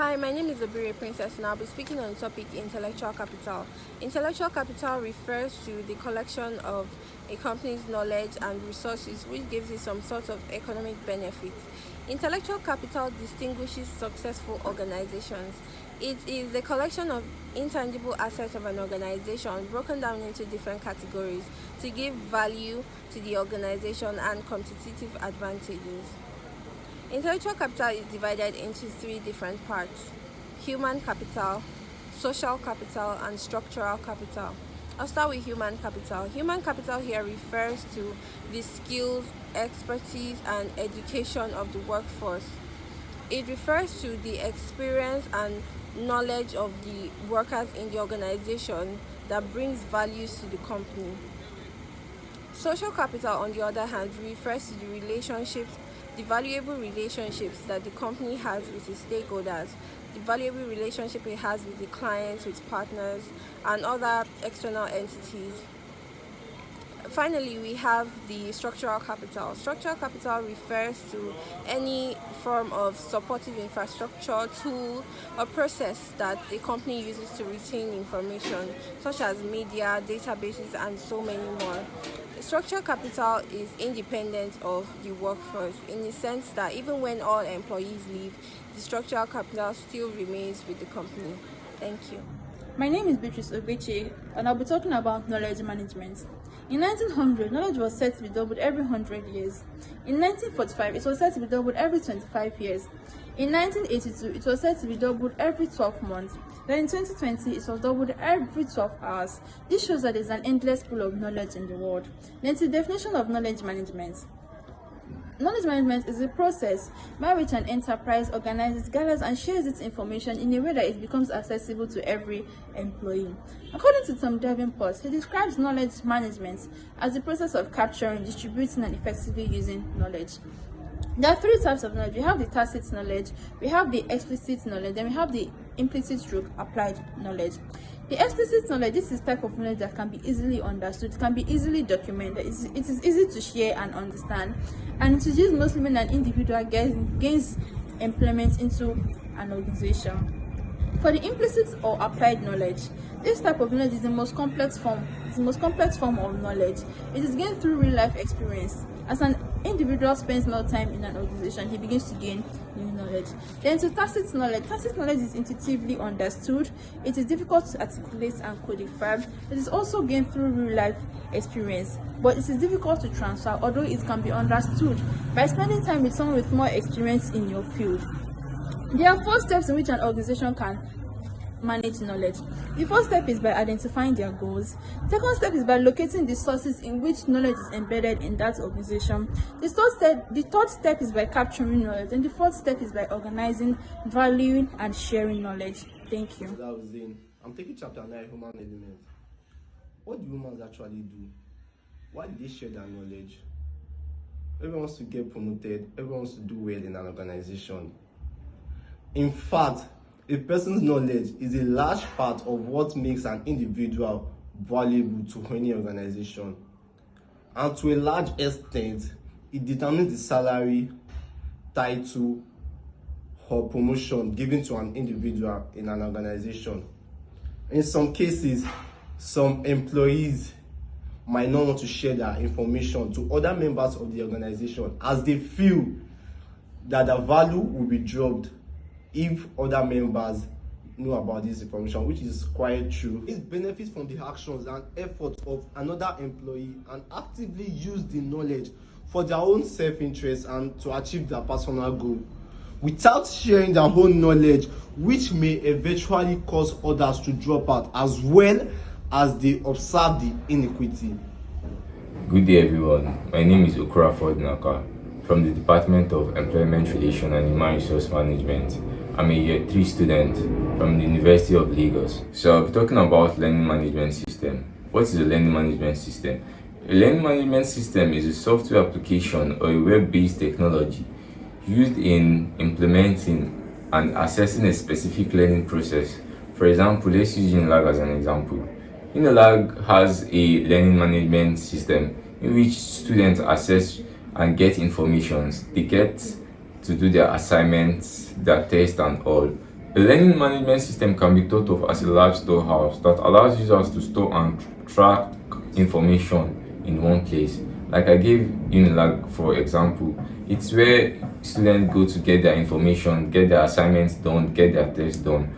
Hi, my name is Obire Princess and I'll be speaking on the topic intellectual capital. Intellectual capital refers to the collection of a company's knowledge and resources which gives it some sort of economic benefit. Intellectual capital distinguishes successful organizations. It is the collection of intangible assets of an organization broken down into different categories to give value to the organization and competitive advantages. Intellectual capital is divided into three different parts: human capital, social capital, and structural capital. I'll start with human capital. Human capital here refers to the skills, expertise, and education of the workforce. It refers to the experience and knowledge of the workers in the organization that brings values to the company. Social capital, on the other hand, refers to the valuable relationships that the company has with its stakeholders, the valuable relationship it has with the clients, with partners, and other external entities. Finally, we have the structural capital. Structural capital refers to any form of supportive infrastructure, tool, or process that the company uses to retain information, such as media, databases, and so many more. Structural capital is independent of the workforce in the sense that even when all employees leave, the structural capital still remains with the company. Thank you. My name is Beatrice Obeche, and I'll be talking about knowledge management. In 1900, knowledge was said to be doubled every 100 years. In 1945, it was said to be doubled every 25 years. In 1982, it was said to be doubled every 12 months. Then in 2020, it was doubled every 12 hours. This shows that there's an endless pool of knowledge in the world. Then to the definition of knowledge management. Knowledge management is a process by which an enterprise organizes, gathers, and shares its information in a way that it becomes accessible to every employee. According to Tom Davenport, he describes knowledge management as the process of capturing, distributing, and effectively using knowledge. There are three types of knowledge. We have the tacit knowledge, we have the explicit knowledge, then we have the implicit/applied knowledge. The explicit knowledge, this is type of knowledge that can be easily understood, can be easily documented, it is easy to share and understand, and it is used mostly when an individual gains employment into an organization. For the implicit or applied knowledge, this type of knowledge is the most complex form. It's the most complex form of knowledge. It is gained through real life experience. As an individual spends more time in an organization, he begins to gain new knowledge. Then to tacit knowledge. Tacit knowledge is intuitively understood. It is difficult to articulate and codify. It is also gained through real life experience, but it is difficult to transfer, although it can be understood by spending time with someone with more experience in your field. There are 4 steps in which an organization can manage knowledge. The first step is by identifying their goals. The second step is by locating the sources in which knowledge is embedded in that organization. The third step is by capturing knowledge, and the fourth step is by organizing, valuing, and sharing knowledge. Thank you. I'm taking chapter 9, human element. What do humans actually do? Why do they share their knowledge? Everyone wants to get promoted, everyone wants to do well in an organization. In fact, a person's knowledge is a large part of what makes an individual valuable to any organization. And to a large extent, it determines the salary, title, or promotion given to an individual in an organization. In some cases, some employees might not want to share their information to other members of the organization as they feel that the value will be dropped if other members know about this information, which is quite true. It benefits from the actions and efforts of another employee and actively use the knowledge for their own self-interest and to achieve their personal goal without sharing their own knowledge, which may eventually cause others to drop out as well as they observe the inequity. Good day everyone, my name is Okorafo Naka from the Department of Employment Relations and Human Resource Management. I'm a year 3 student from the University of Lagos. So I'll be talking about learning management system. What is a learning management system? A learning management system is a software application or a web-based technology used in implementing and assessing a specific learning process. For example, let's use Unilag as an example. Unilag has a learning management system in which students assess and get information. They get to do their assignments, their tests and all. A learning management system can be thought of as a large storehouse that allows users to store and track information in one place. Like I gave Unilag for example, it's where students go to get their information, get their assignments done, get their tests done.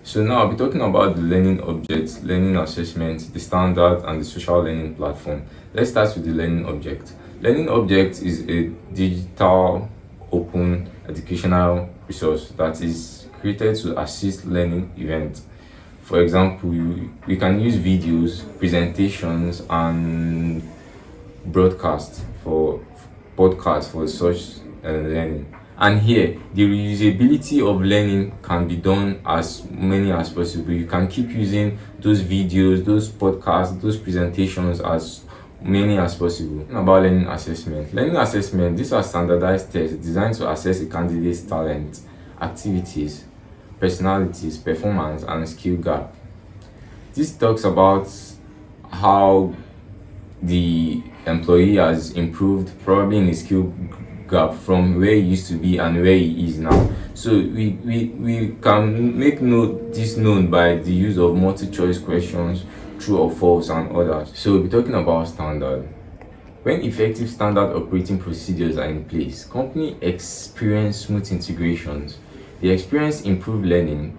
So now I'll be talking about the learning object, learning assessment, the standard, and the social learning platform. Let's start with the learning object. Learning object is a digital, open educational resource that is created to assist learning events. For example, we can use videos, presentations, and broadcasts for podcasts for such learning. And here, the reusability of learning can be done as many as possible. You can keep using those videos, those podcasts, those presentations as many as possible. About learning assessment. Learning assessment, these are standardized tests designed to assess a candidate's talent, activities, personalities, performance, and skill gap. This talks about how the employee has improved probably in his skill gap from where he used to be and where he is now. So we can make this known by the use of multi-choice questions, true or false, and others. So we'll be talking about standard. When effective standard operating procedures are in place, companies experience smooth integrations. They experience improved learning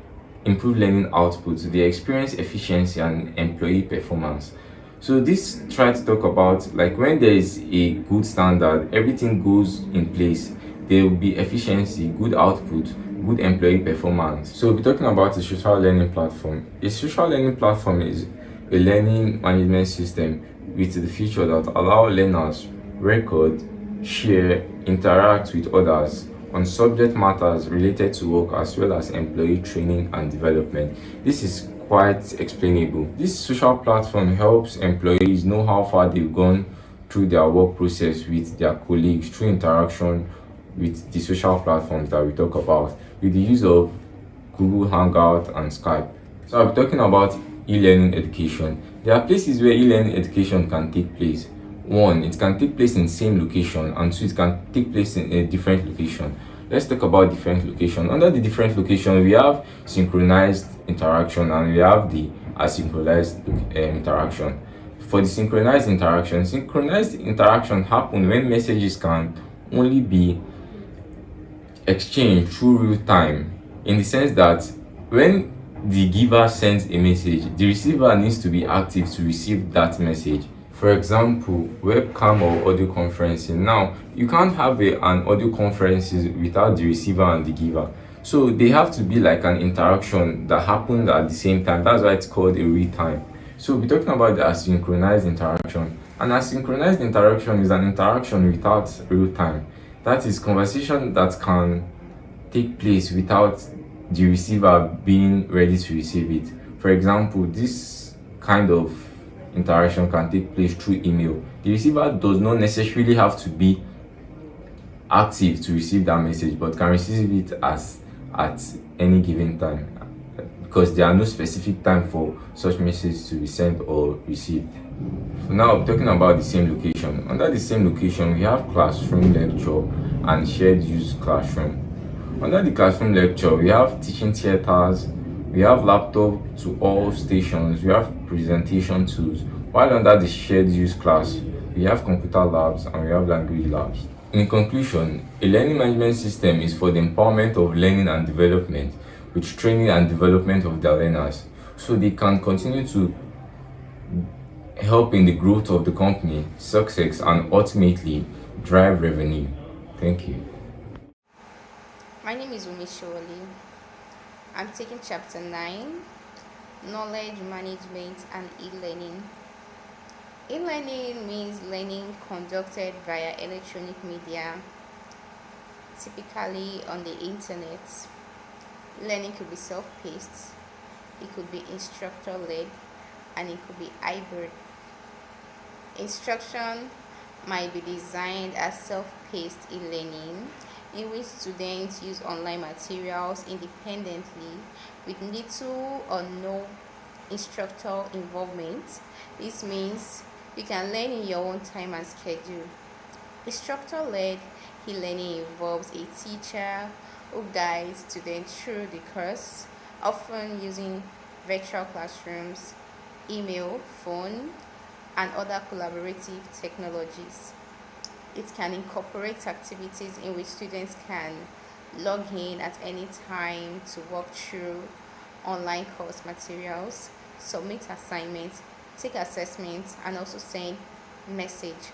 output. They experience efficiency and employee performance. So this try to talk about like when there is a good standard, everything goes in place. There will be efficiency, good output, good employee performance. So we'll be talking about a social learning platform. A social learning platform is a learning management system with the feature that allow learners record, share, interact with others on subject matters related to work as well as employee training and development. This is quite explainable. This social platform helps employees know how far they've gone through their work process with their colleagues through interaction with the social platforms that we talk about with the use of Google Hangout and Skype. So I'll be talking about e-learning education. There are places where e-learning education can take place. One, it can take place in the same location, and two, it can take place in a different location. Let's talk about different location. Under the different location, we have synchronized interaction and we have the asynchronized interaction. For the synchronized interaction happen when messages can only be exchanged through real time, in the sense that when the giver sends a message, the receiver needs to be active to receive that message. For example, webcam or audio conferencing. Now, you can't have an audio conference without the receiver and the giver. So they have to be like an interaction that happened at the same time. That's why it's called a real time. So we're talking about the asynchronized interaction. An asynchronized interaction is an interaction without real time. That is conversation that can take place without the receiver being ready to receive it. For example, this kind of interaction can take place through email. The receiver does not necessarily have to be active to receive that message, but can receive it at any given time, because there are no specific time for such message to be sent or received. Now I'm talking about the same location. Under the same location, we have classroom lecture and shared use classroom. Under the classroom lecture, we have teaching theaters, we have laptop to all stations, we have presentation tools. While under the shared use class, we have computer labs and we have language labs. In conclusion, a learning management system is for the empowerment of learning and development with training and development of their learners, so they can continue to help in the growth of the company, success, and ultimately drive revenue. Thank you. My name is Umi Sholi. I'm taking chapter 9, Knowledge Management and E-Learning. E-learning means learning conducted via electronic media, typically on the internet. Learning could be self-paced, it could be instructor-led, and it could be hybrid. Instruction might be designed as self-paced e-learning, in which students use online materials independently with little or no instructor involvement. This means you can learn in your own time and schedule. Instructor-led e-learning involves a teacher who guide students through the course, often using virtual classrooms, email, phone, and other collaborative technologies. It can incorporate activities in which students can log in at any time to walk through online course materials, submit assignments, take assessments, and also send message.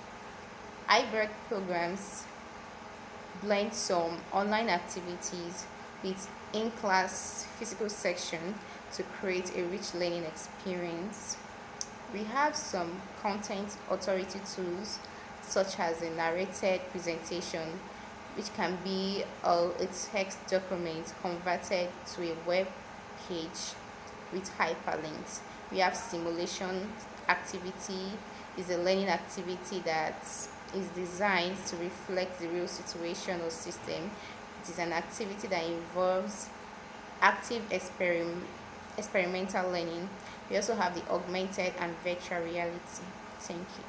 Hybrid programs blend some online activities with in-class physical section to create a rich learning experience. We have some content authority tools such as a narrated presentation, which can be a text document converted to a web page with hyperlinks. We have simulation activity is a learning activity that is designed to reflect the real situation or system. It is an activity that involves active experimental learning. We also have the augmented and virtual reality. Thank you.